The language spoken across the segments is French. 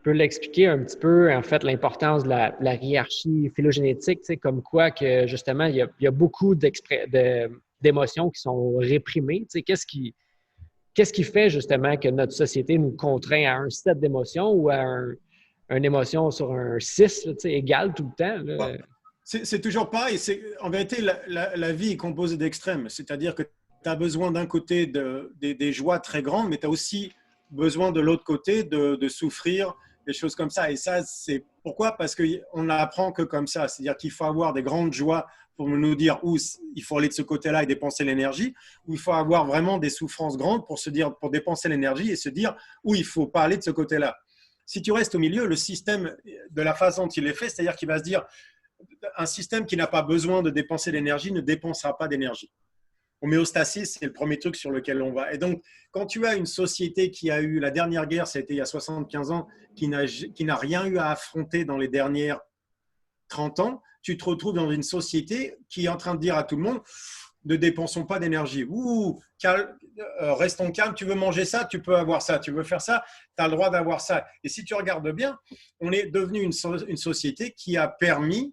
peux l'expliquer un petit peu, en fait, l'importance de la hiérarchie phylogénétique, tu sais, comme quoi que, justement, il y a beaucoup d'émotions qui sont réprimées. Tu sais, qu'est-ce qui fait, justement, que notre société nous contraint à un set d'émotions ou à une émotion sur un 6, là, tu sais, égal tout le temps, Bon, là? c'est toujours pareil. En vérité, la vie est composée d'extrêmes. C'est-à-dire que tu as besoin d'un côté des joies très grandes, mais tu as aussi besoin de l'autre côté de souffrir, des choses comme ça. Et ça, c'est pourquoi? Parce qu'on n'apprend que comme ça. C'est-à-dire qu'il faut avoir des grandes joies pour nous dire où il faut aller de ce côté-là et dépenser l'énergie, ou il faut avoir vraiment des souffrances grandes pour se dire, pour dépenser l'énergie et se dire où il ne faut pas aller de ce côté-là. Si tu restes au milieu, le système, de la façon dont il est fait, c'est-à-dire qu'il va se dire, un système qui n'a pas besoin de dépenser d'énergie ne dépensera pas d'énergie. Homéostasie, c'est le premier truc sur lequel on va. Et donc, quand tu as une société qui a eu la dernière guerre, ça a été il y a 75 ans, qui n'a rien eu à affronter dans les dernières 30 ans, tu te retrouves dans une société qui est en train de dire à tout le monde, ne dépensons pas d'énergie. Ouh, restons calmes, tu veux manger ça, tu peux avoir ça, tu veux faire ça, tu as le droit d'avoir ça. Et si tu regardes bien, on est devenu une société qui a permis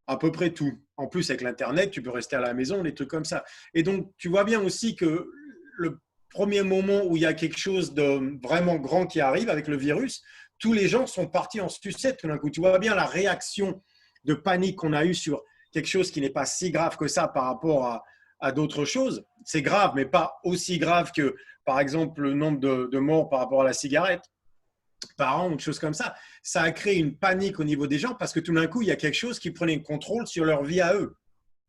à peu près tout. En plus, avec l'Internet, tu peux rester à la maison, des trucs comme ça. Et donc, tu vois bien aussi que le premier moment où il y a quelque chose de vraiment grand qui arrive avec le virus, tous les gens sont partis en sucette tout d'un coup. Tu vois bien la réaction de panique qu'on a eue sur quelque chose qui n'est pas si grave que ça par rapport à d'autres choses. C'est grave, mais pas aussi grave que, par exemple, le nombre de morts par rapport à la cigarette par an ou des choses comme ça. Ça a créé une panique au niveau des gens parce que tout d'un coup, il y a quelque chose qui prenait le contrôle sur leur vie à eux.